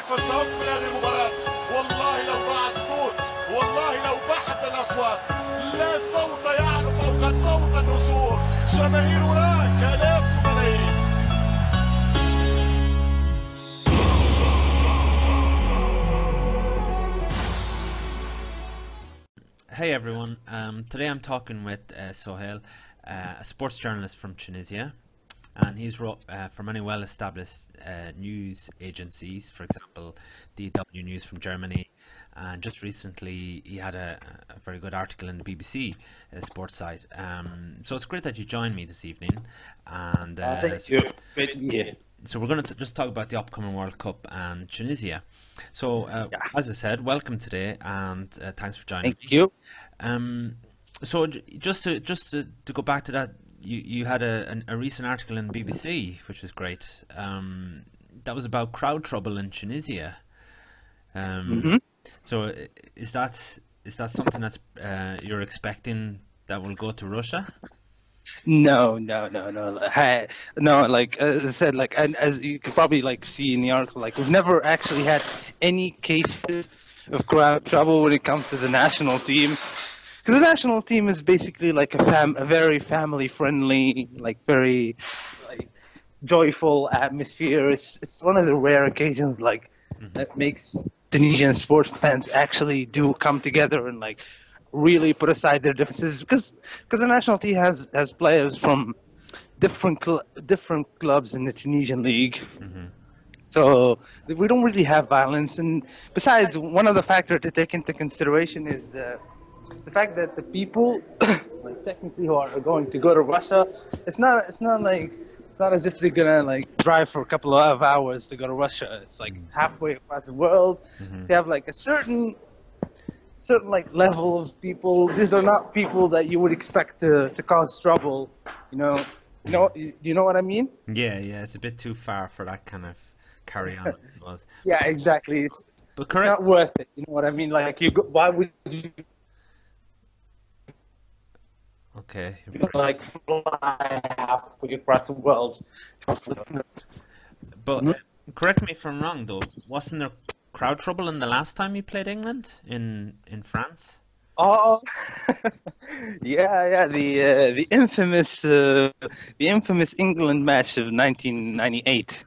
كيف سأقبل هذه المباراة. والله لو ضاع الصوت، والله لو بحت الأصوات، لا صوت يعلو فوق صوت النسور. جماهير هناك آلاف الملايين. Hey everyone, today I'm talking with Souhail, a sports journalist from Tunisia, and he's wrote for many well-established news agencies, for example DW News from Germany, and just recently he had a very good article in the BBC sports site. So it's great that you joined me this evening, and thank you. Great to be here. So we're going to just talk about the upcoming World Cup and Tunisia. So as I said, welcome today, and thanks for joining me. Thank you. So just to go back to that, you had a recent article in the BBC, which was great. That was about crowd trouble in Tunisia. So is that something that's you're expecting that will go to Russia? No. Like as I said, like, and as you could probably like see in the article, like we've never actually had any cases of crowd trouble when it comes to the national team, because the national team is basically like a very family-friendly, like very like joyful atmosphere. It's one of the rare occasions like that makes Tunisian sports fans actually do come together and like really put aside their differences, because the national team has players from different clubs in the Tunisian League. So we don't really have violence. And besides, one of the factors to take into consideration is the fact that the people like technically who are going to go to Russia, it's not as if they're gonna like drive for a couple of hours to go to Russia. It's like halfway across the world. So you have like a certain like level of people. These are not people that you would expect to cause trouble, you know what I mean? Yeah, it's a bit too far for that kind of carry on, I suppose. Yeah, exactly. It's not worth it, you know what I mean? Like why would you like fly halfway across the world? But correct me if I'm wrong though, wasn't there crowd trouble in the last time you played England in France? Oh, yeah. The infamous England match of 1998.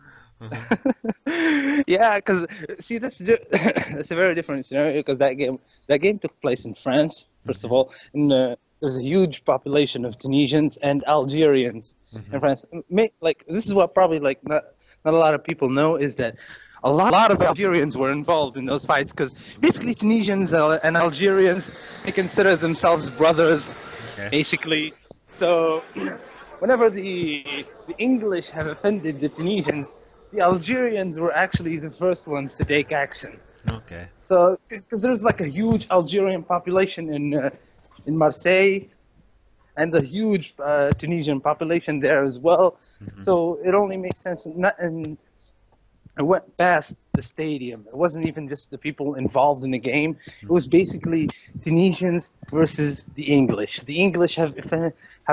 Yeah, because see that's a very different scenario, because that game took place in France first of all, and there's a huge population of Tunisians and Algerians in France. Like this is what probably like not a lot of people know, is that a lot of Algerians were involved in those fights, because basically Tunisians and Algerians, they consider themselves brothers, basically. So whenever the English have offended the Tunisians, the Algerians were actually the first ones to take action. Okay. So because there's like a huge Algerian population in Marseille, and a huge Tunisian population there as well. So it only makes sense. I went past the stadium. It wasn't even just the people involved in the game. It was basically Tunisians versus the English. The English have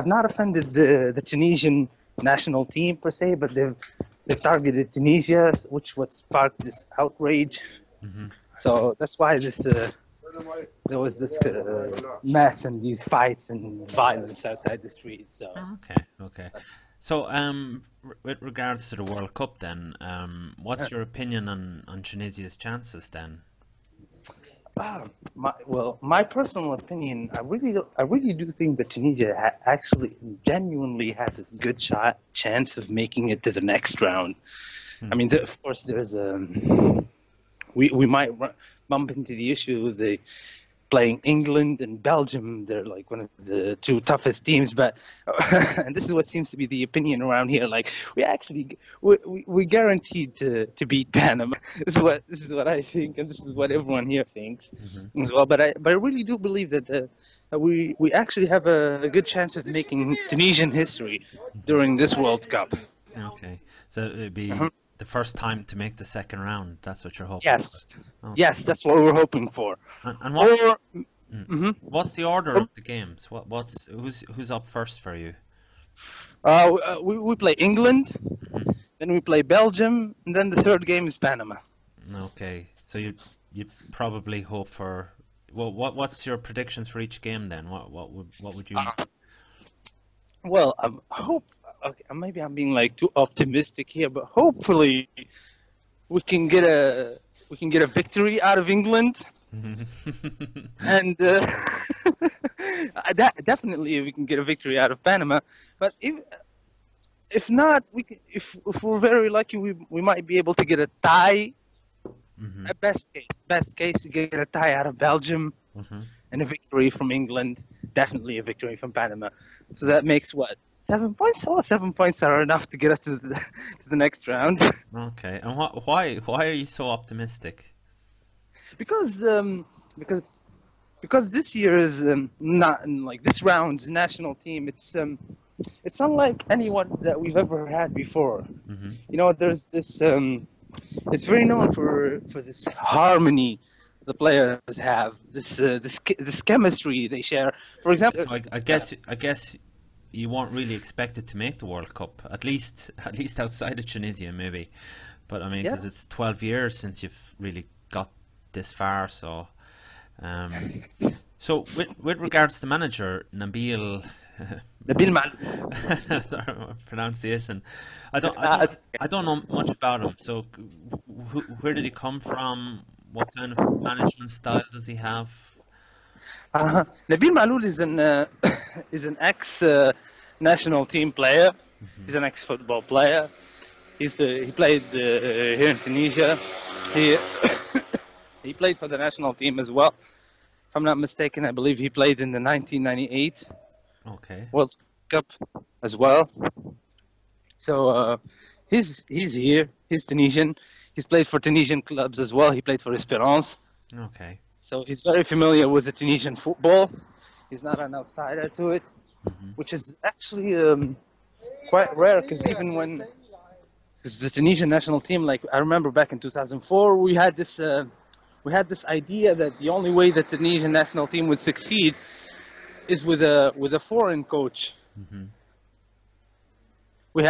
not offended the Tunisian national team per se, but they've targeted Tunisia, which what sparked this outrage. So that's why there was this mess and these fights and violence outside the street. So okay. So, with regards to the World Cup, then, what's your opinion on Tunisia's chances then? My personal opinion, I really do think that Tunisia actually genuinely has a good chance of making it to the next round. I mean, of course, there's we might bump into the issue of playing England and Belgium. They're like one of the two toughest teams, but and this is what seems to be the opinion around here. Like we're guaranteed to beat Panama. This is what I think, and this is what everyone here thinks as well. But I really do believe that we actually have a good chance of making Tunisian history during this World Cup. Okay, so it'd be the first time to make the second round. That's what you're hoping. Yes, for. Yes, that's what we're hoping for. And what's the order of the games? Who's up first for you? We play England, then we play Belgium, and then the third game is Panama. Okay, so you probably hope for. Well, what's your predictions for each game then? What would you? Well, I hope. Okay, maybe I'm being like too optimistic here, but hopefully we can get a victory out of England, and definitely we can get a victory out of Panama. But if not, if we're very lucky, we might be able to get a tie. Hmm. At best case to get a tie out of Belgium Hmm. and a victory from England. Definitely a victory from Panama. So that makes what, 7 points? Oh, 7 points are enough to get us to the next round. Okay, and why are you so optimistic? because because because this year is not like this round's national team. It's unlike anyone that we've ever had before. Hmm. You know, there's this. It's very known for this harmony the players have. This chemistry they share. For example, So I guess you weren't really expected to make the World Cup, at least outside of Tunisia maybe. But I mean, yeah, because it's 12 years since you've really got this far, so um, so with regards to manager Nabil, Nabil Maalouf. sorry, my pronunciation, I don't I Uh, don't I don't know much about him. So where did he come from? What kind of management style does he have? Nabil Maalouf is an ex national team player. Hmm. He's an ex football player. He played here in Tunisia. He he played for the national team as well. If I'm not mistaken, I believe he played in the 1998 Okay. World Cup as well. So he's here. He's Tunisian. He's played for Tunisian clubs as well. He played for Esperance. Okay. So he's very familiar with the Tunisian football. He's not an outsider to it, Hmm. which is actually quite rare because even when because the Tunisian national team, like I remember back in 2004, we had this idea that the only way that the Tunisian national team would succeed is with a foreign coach. Hmm. We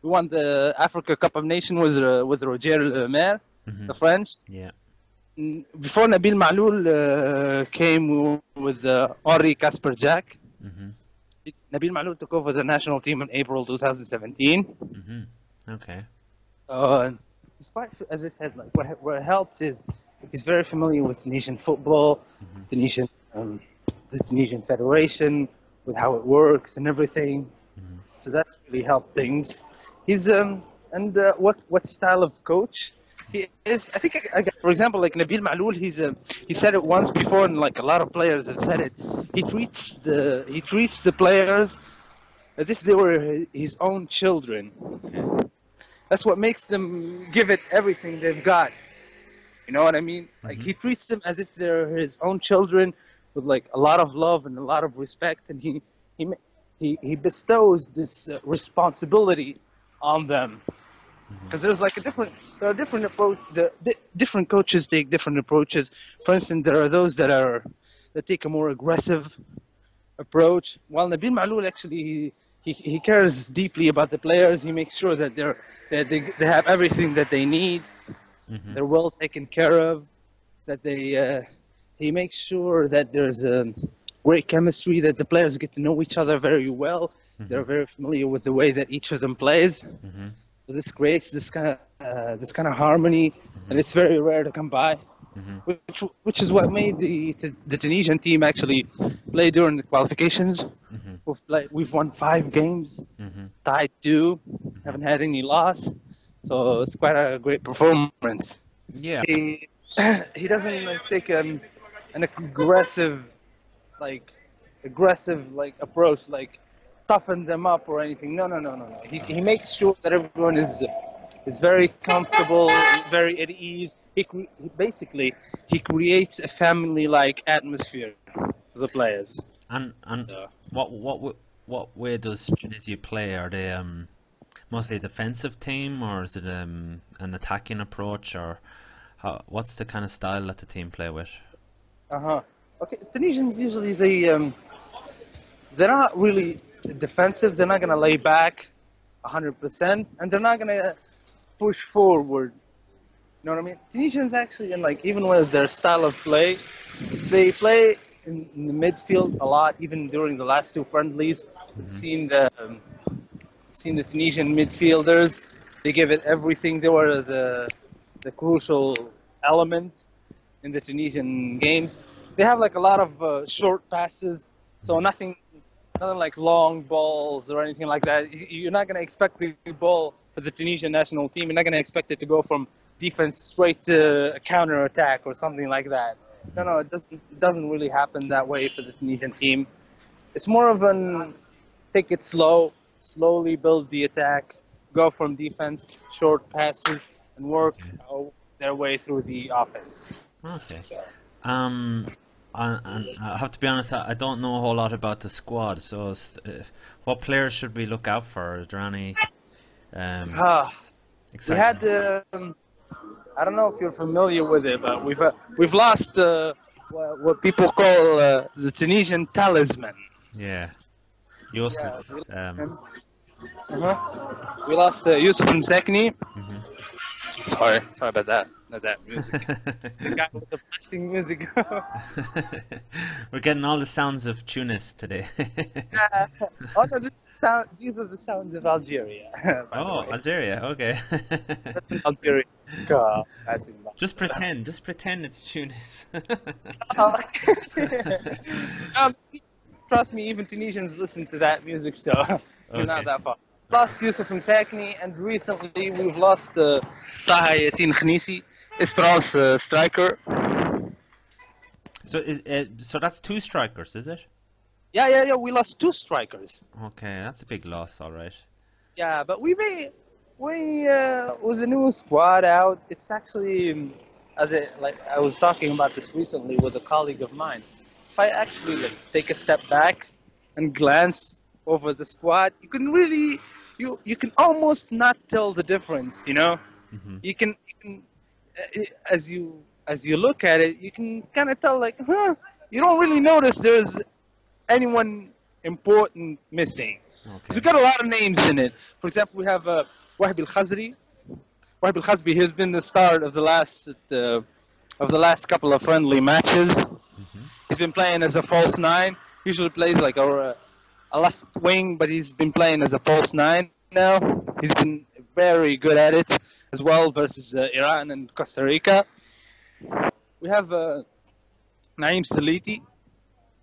won the Africa Cup of Nations with Roger Le Maire, Hmm. the French. Yeah. Before Nabil Maalouf came with Henri Casper Jack. Hmm. Nabil Maalouf took over the national team in April 2017. Hmm. Okay. So, despite, as I said, like what helped is he's very familiar with Tunisian football, Hmm. Tunisian, the Tunisian Federation, with how it works and everything. Hmm. So that's really helped things. He's and what style of coach he is? I think, for example, like Nabil Maalouf, he said it once before, and like a lot of players have said it. He treats the players as if they were his own children. Okay. That's what makes them give it everything they've got. You know what I mean? Like Hmm. he treats them as if they're his own children, with like a lot of love and a lot of respect, and he he bestows this responsibility on them. Hmm. Because there are different approach. Different coaches take different approaches. For instance, there are those that take a more aggressive approach. While Nabil Maalouf actually he cares deeply about the players. He makes sure that they have everything that they need. Hmm. They're well taken care of. That he makes sure that there's great chemistry. That the players get to know each other very well. Hmm. They're very familiar with the way that each of them plays. Hmm. So this creates this kind of harmony, and it's very rare to come by. Hmm. Which is what made the Tunisian team actually play during the qualifications. Hmm. We've won 5 games, Hmm. tied 2, haven't had any loss, so it's quite a great performance. Yeah. He he doesn't take an aggressive like approach, like toughen them up or anything. No. He makes sure that everyone is very comfortable, very at ease. He creates a family-like atmosphere for the players. And So, what way does Tunisia play? Are they mostly a defensive team, or is it an attacking approach, or what's the kind of style that the team play with? okay, Tunisians usually they're not really defensive. They're not gonna lay back 100%, and they're not gonna push forward You know what I mean? Tunisians actually, and like even with their style of play, they play in the midfield a lot. Even during the last two friendlies, we've Hmm. seen the Tunisian midfielders. They give it everything. They were the crucial element in the Tunisian games. They have like a lot of short passes, so nothing like long balls or anything like that. You're not going to expect the ball for the Tunisian national team. You're not going to expect it to go from defense straight to a counter attack or something like that. No, it doesn't really happen that way for the Tunisian team. It's more of an take it slow, slowly build the attack, go from defense, short passes, and work Okay. their way through the offense. Okay. Um, and I have to be honest, I don't know a whole lot about the squad. So, what players should we look out for? Is there any um, Ah, we exciting? had I don't know if you're familiar with it, but we've lost what people call the Tunisian talisman. Yeah, Yeah, Yusuf. we lost Um, him. We lost Yusuf Msekni. mhm. Sorry about that. Not that music. The guy with the blasting music. We're getting all the sounds of Tunis today. Oh no, this sound. These are the sounds of Algeria, by the Oh, way. Algeria. Okay. That's in Algeria. God, that's in Just pretend it's Tunis. Oh. um, Trust me, even Tunisians listen to that music, so we're not Okay. that far. Lost Yusuf Msakni, and recently we've lost Taha Yassin Khnisi, Esperance striker. So that's two strikers, is it? Yeah. We lost two strikers. Okay, that's a big loss, all right. Yeah, but we with the new squad out, it's actually like I was talking about this recently with a colleague of mine. If I actually like take a step back and glance over the squad, you can almost not tell the difference. You know, Hmm. you can as you look at it, you can kind of tell like, huh? You don't really notice there's anyone important missing. Because we've Okay. got a lot of names in it. For example, we have Wahib Al Khazri. Wahib Al Khazri has been the start of the last couple of friendly matches. Hmm. He's been playing as a false nine. Usually plays like a left wing, but he's been playing as a false nine now. He's been very good at it as well versus Iran and Costa Rica. We have Naim Saliti,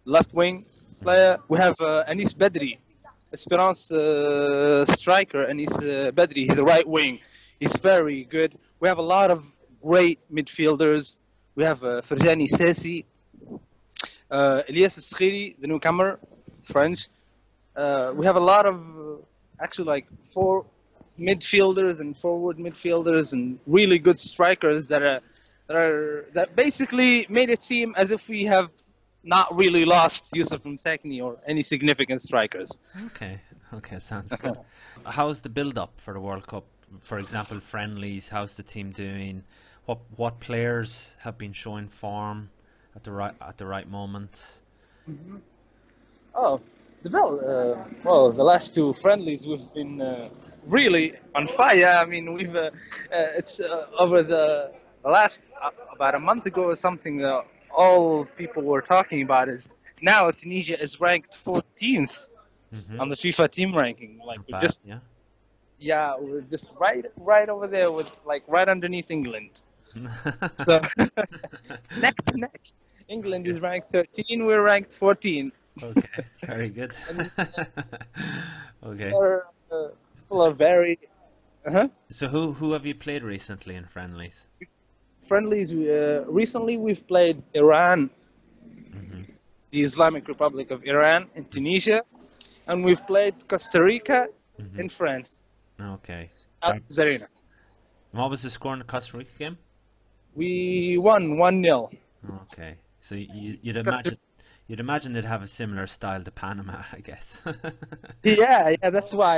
left wing player. We have Anis Bedri, Esperance striker, Anis Bedri. He's a right wing. He's very good. We have a lot of great midfielders. We have Ferjani Sessi, Elias Skhiri, the newcomer, French. We have a lot of actually like four midfielders and forward midfielders and really good strikers that basically made it seem as if we have not really lost Yusuf Msakni or any significant strikers. Okay. Okay, sounds good. How's the build up for the World Cup? For example, friendlies, how's the team doing? What players have been showing form at the right moment? Oh, the bell. Well, the last two friendlies we've been really on fire. I mean, it's over the last about a month ago or something. All people were talking about is now Tunisia is ranked 14th Hmm. on the FIFA team ranking. Like Not bad, yeah. we're just right over there with like right underneath England. So neck to neck, England Okay. is ranked 13. We're ranked 14. Okay. Very good. And Okay. people are very uh So who have you played recently in friendlies? friendlies. Recently, we've played Iran, Hmm. the Islamic Republic of Iran, in Tunisia, and we've played Costa Rica Hmm. in France. Okay. At Zarina. What was the score in the Costa Rica game? We won 1-0. Okay. So Costa- you'd imagine they'd have a similar style to Panama, I guess. Yeah, that's why.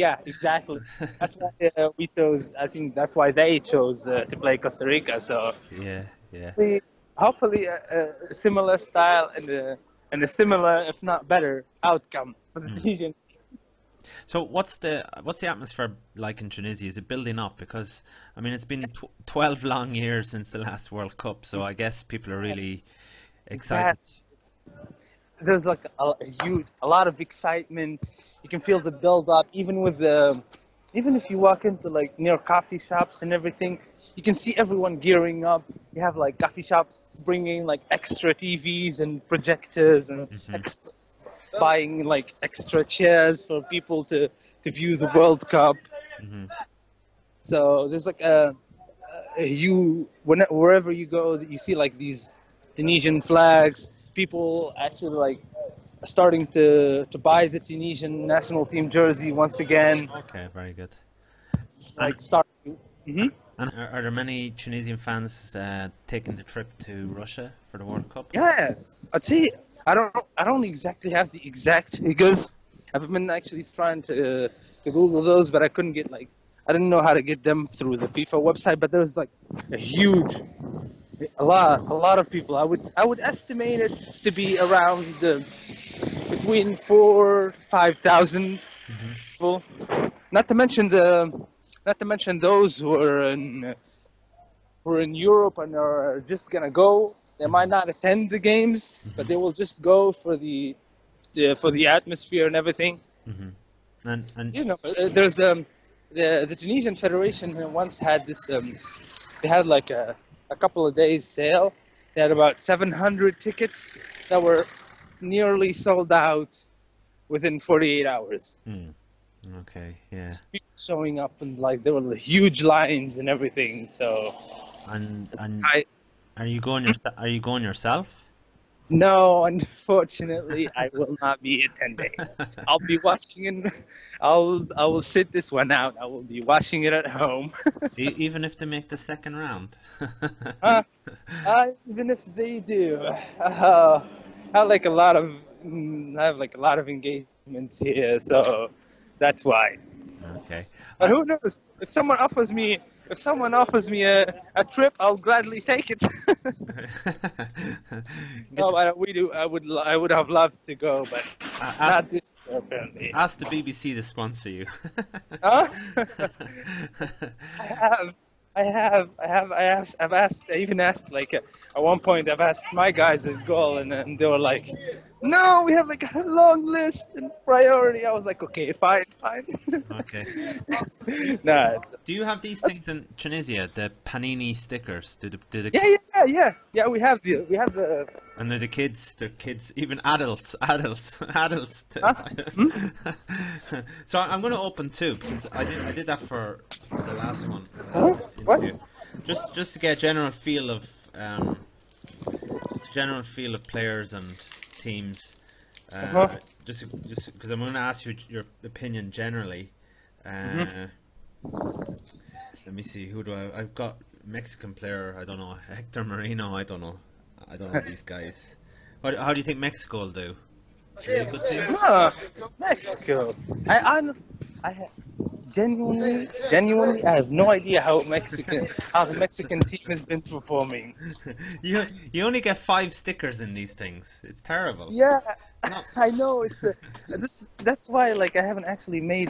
Yeah, exactly. That's why we chose. I think that's why they chose to play Costa Rica. So Yeah, yeah. hopefully a similar style and a similar, if not better, outcome for the Mm. Tunisian. So what's the atmosphere like in Tunisia? Is it building up? Because I mean, it's been 12 long years since the last World Cup, so I guess people are really excited. Yes. There's like a lot of excitement. You can feel the build up, even if you walk into like near coffee shops and everything, you can see everyone gearing up. You have like coffee shops bringing like extra TVs and projectors and extra, buying like extra chairs for people to view the World Cup. Hmm. So there's like wherever you go, you see like these Tunisian flags. People actually like starting to buy the Tunisian national team jersey once again. Okay, very good. Like starting. And are there many Tunisian fans taking the trip to Russia for the World Cup? Yeah, I'd say I don't exactly have the exact figures. I've been actually trying to Google those, but I couldn't get like I didn't know how to get them through the FIFA website. But there's like a lot of people. I would estimate it to be around between 4,000-5,000 people. Not to mention those who are in Europe and are just gonna go. They might not attend the games, but they will just go for the atmosphere and everything. And You know, there's the Tunisian Federation once had this. They had like a couple of days sale. They had about 700 tickets that were nearly sold out within 48 hours. Okay, yeah. Just people showing up and like there were huge lines and everything. So And I are you going yourself? no, unfortunately, I will not be attending. I'll be watching it. I will sit this one out. I will be watching it at home. Even if they make the second round? Even if they do, I have like a lot of engagements here, so that's why. Okay. But who knows? If someone offers me a trip, I'll gladly take it. No, I would have loved to go, but not this year, apparently. Ask the BBC to sponsor you. Huh? I even asked like at one point I've asked my guys at goal and they were like, no, we have like a long list and priority. I was like, okay, fine. Okay. Nah. Do you have these things in Tunisia? The panini stickers? Do the Yeah. We have the. And they're kids, even adults. Huh? So I'm going to open two because I did that for the last one. Huh? What? Just to get a general feel of players and teams. Just because I'm going to ask you your opinion generally. Let me see. Who do I've got Mexican player. I don't know. Hector Marino. I don't know these guys. How do you think Mexico will do? Are they a good team? Mexico. Genuinely, I have no idea how the Mexican team has been performing. You only get 5 stickers in these things. It's terrible. Yeah, No. I know. That's why like I haven't actually made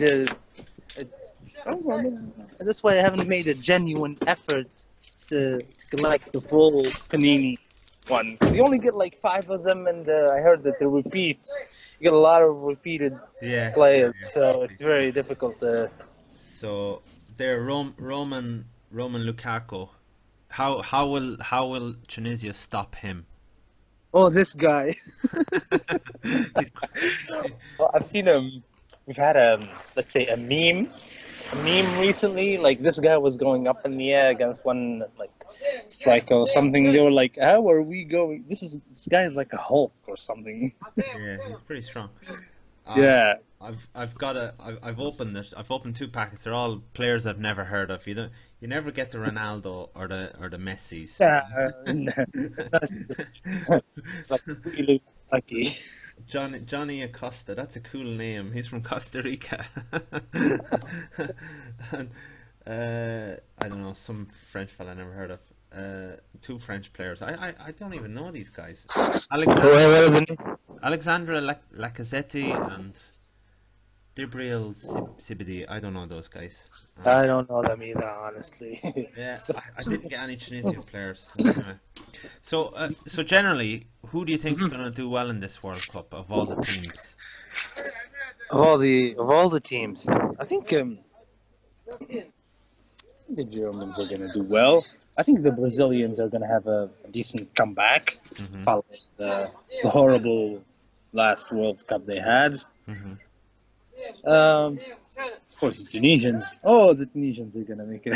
that's why I haven't made a genuine effort to collect the full Panini one. 'Cause you only get like 5 of them, and I heard that the repeats. You get a lot of repeated players, so it's very difficult to. So they're Roman Lukaku. How will Tunisia stop him? Oh, this guy. Well, I've seen him. We've had let's say a meme recently. Like this guy was going up in the air against one like striker or something. They were like, "How are we going? This guy is like a Hulk or something." Yeah, he's pretty strong. Yeah. I've opened it. I've opened 2 packets. They're all players I've never heard of. You never get the Ronaldo or the Messis. That's like really lucky. Johnny Acosta. That's a cool name. He's from Costa Rica. And, I don't know, some French fella I never heard of. 2 French players. I don't even know these guys. Alexandre Lacazette and Dibril Sibidi. I don't know those guys. I don't know them either, honestly. Yeah, I didn't get any Tunisian players. So generally, who do you think's going to do well in this World Cup of all the teams? Of all the teams, I think the Germans are going to do well. I think the Brazilians are going to have a decent comeback following the horrible last World Cup they had. Of course, the Tunisians. Oh, the Tunisians are going to make it.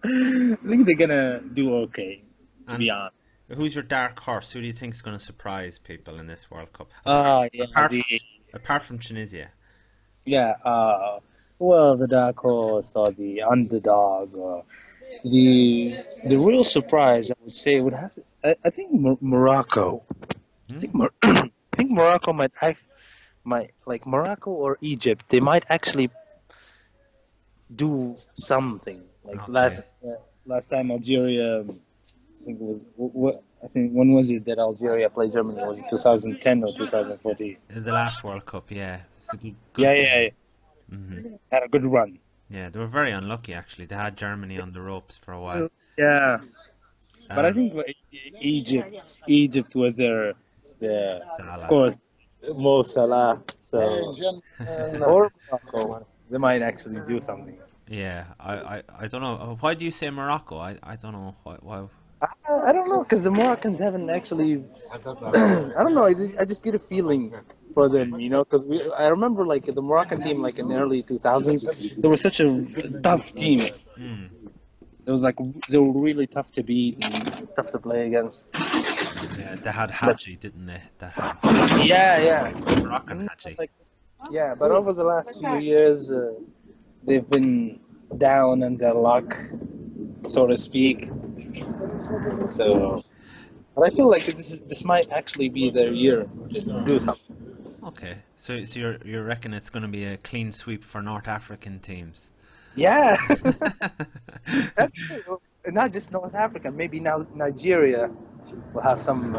I think they're going to do okay, to be honest. Who's your dark horse? Who do you think is going to surprise people in this World Cup? Apart from Tunisia. Yeah, well, the dark horse or the underdog or the real surprise, I would say, would have to. I think Morocco. I think Morocco might like Morocco or Egypt. They might actually do something. Like last time Algeria, I think it was when was it that Algeria played Germany? Was it 2010 or 2014? The last World Cup, yeah. It's a good Yeah. Had a good run. Yeah, they were very unlucky actually. They had Germany on the ropes for a while. Yeah, but I think Egypt with their of course Mo Salah, so or Morocco, they might actually do something. Yeah, I don't know. Why do you say Morocco? I don't know why. I don't know, because the Moroccans haven't actually. I don't know. I just get a feeling for them, because I remember like the Moroccan team, like in the early 2000s, they were such a tough team. It was like they were really tough to beat, and tough to play against. Yeah, they had Hadji, didn't they? Yeah. Moroccan Hadji. Yeah, but over the last few years, they've been down in their luck, so to speak. So, but I feel like this might actually be their year to do something. Okay, so you reckon it's going to be a clean sweep for North African teams? Yeah, not just North Africa. Maybe now Nigeria will have some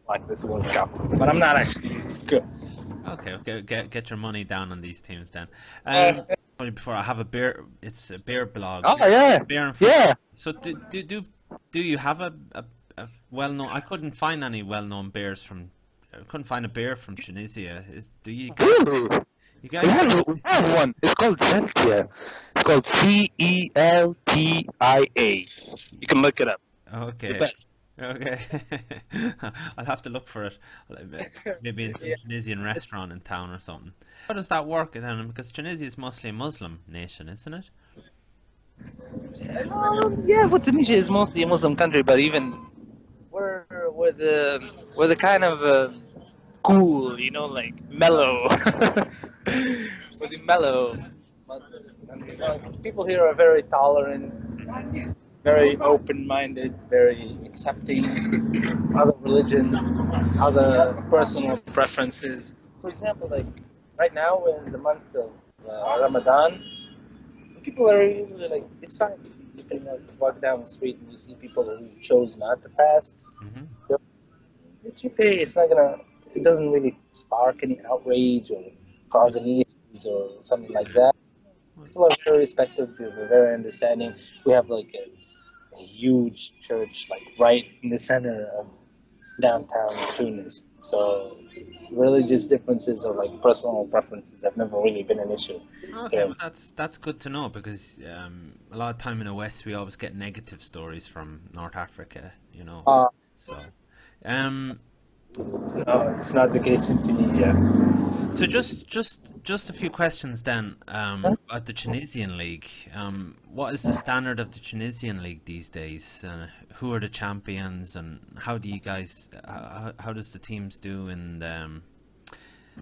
like this World Cup. But I'm not actually good. Okay. Get your money down on these teams then. Before I have a beer, it's a beer blog. Oh yeah, beer and So do you have a well-known? I couldn't find any well-known beers from. I couldn't find a beer from Tunisia. Do you guys? You guys? We have one. It's called Celtia. It's called Celtia. You can look it up. Okay. It's the best. Okay. I'll have to look for it. Maybe in some Tunisian restaurant in town or something. How does that work then? Because Tunisia is mostly a Muslim nation, isn't it? Yeah, but Tunisia is mostly a Muslim country, but even we're the kind of cool, like mellow. We're the mellow Muslim. People here are very tolerant, very open-minded, very accepting other religions, other personal preferences. For example, like right now we're in the month of Ramadan. People are really like, it's fine. You can walk down the street and you see people who chose not to fast. It's okay. It doesn't really spark any outrage or cause any issues or something like that. People are very respectful. People are very understanding. We have like a huge church like right in the center of downtown Tunis. So religious differences or like personal preferences have never really been an issue. Okay, well that's good to know, because a lot of time in the West we always get negative stories from North Africa, No, it's not the case in Tunisia. So just a few questions then about the Tunisian League. What is the standard of the Tunisian League these days? Who are the champions, and how do you guys? How does the teams do in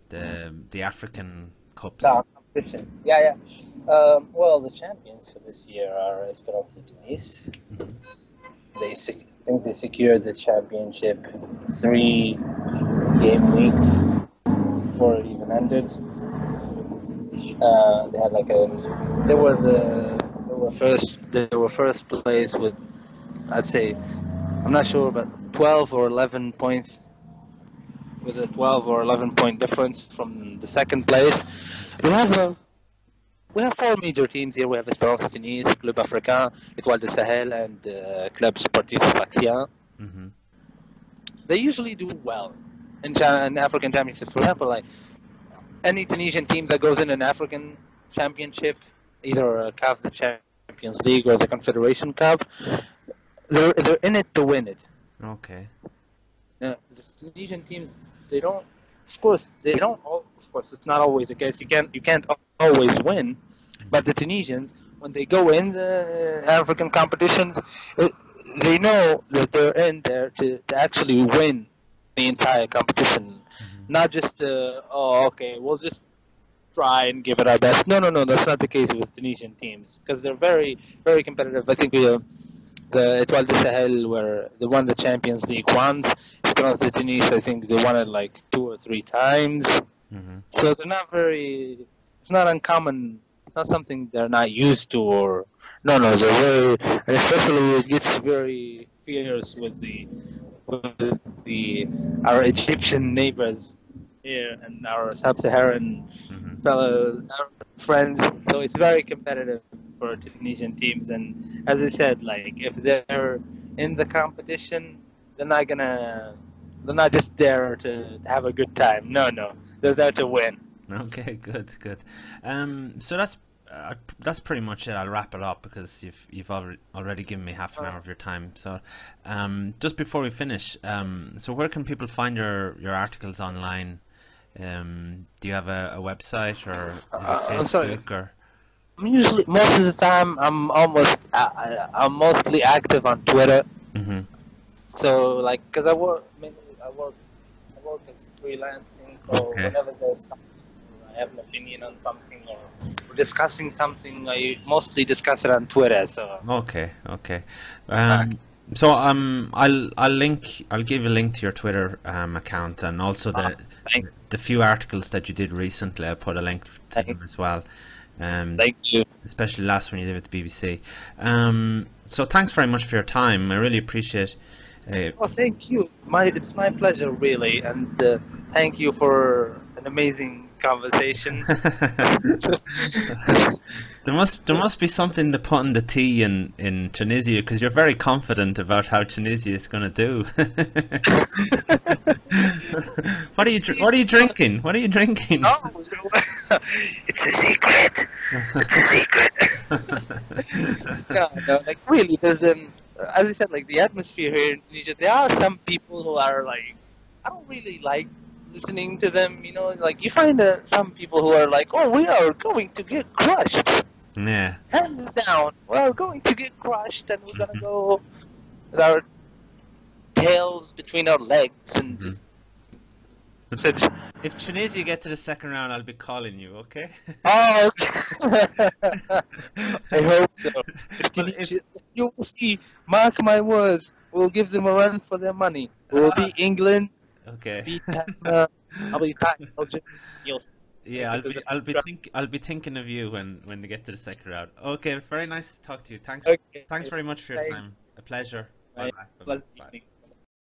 the African Cups? No, competition. Yeah. Well, the champions for this year are Esperance Tunis. I think they secured the championship 3 game weeks before it even ended. They had like they were first place with, I'd say, I'm not sure, but 12 or 11 points with a 12 or 11 point difference from the second place. We have four major teams here. We have Esperance Tunis, Club Africain, Étoile de Sahel, and Club Sportif Sfaxien. Mhm. They usually do well in African championships. For example, like any Tunisian team that goes in an African championship, either CAF, the Champions League, or the Confederation Cup, they're in it to win it. Okay. The Tunisian teams, they don't. Of course, they don't. Of course, it's not always the case. You can't always win, but the Tunisians, when they go in the African competitions, they know that they're in there to actually win the entire competition, not just okay, we'll just try and give it our best. No, that's not the case with Tunisian teams because they're very, very competitive. I think the Étoile de Sahel they won the Champions League once. Esperance de Tunis, I think they won it like 2 or 3 times. Mhm. So they're not very. It's not uncommon. It's not something they're not used to, or no, they're very. And especially it gets very fierce with our Egyptian neighbors here and our sub-Saharan Mhm. fellow friends. So it's very competitive for Tunisian teams. And as I said, like if they're in the competition, they're not just there to have a good time. No, they're there to win. Okay, good. So that's pretty much it. I'll wrap it up because you've already given me half an hour of your time. So, just before we finish, so where can people find your articles online? Do you have a website or is it I'm sorry. Facebook or? Usually, most of the time, I'm mostly active on Twitter. Mhm. So, like, because I work as freelancing. So Okay. whenever there's something, I have an opinion on something, or we're discussing something, I mostly discuss it on Twitter. So, Okay. So I'll give a link to your Twitter account and also thank the few articles that you did recently. I'll put a link to them as well. thank you. Especially last one you did with the BBC. So thanks very much for your time. I really appreciate. Well, thank you. It's my pleasure, really, and thank you for an amazing conversation. There must be something to put in the tea in Tunisia because you're very confident about how Tunisia is going to do. What are you drinking? What are you drinking? Oh, it's a secret. It's a secret. No, like really, there's as I said, like the atmosphere here in Tunisia. There are some people who are like, I don't really like listening to them. You know, like you find some people who are like, oh, we are going to get crushed. Yeah. Hands down, we're going to get crushed, and we're gonna go with our tails between our legs and just. If Tunisia get to the second round, I'll be calling you. Okay. Oh, okay. I hope so. You will see, mark my words, we'll give them a run for their money. We'll beat England, Okay. beat Panama, I'll be back Belgium. You'll see. Yeah, I'll be thinking of you when they get to the second round. Okay, very nice to talk to you. Thanks Okay. very much for your Thanks. time. A pleasure. Bye. Bye bye. Pleasant Bye. evening.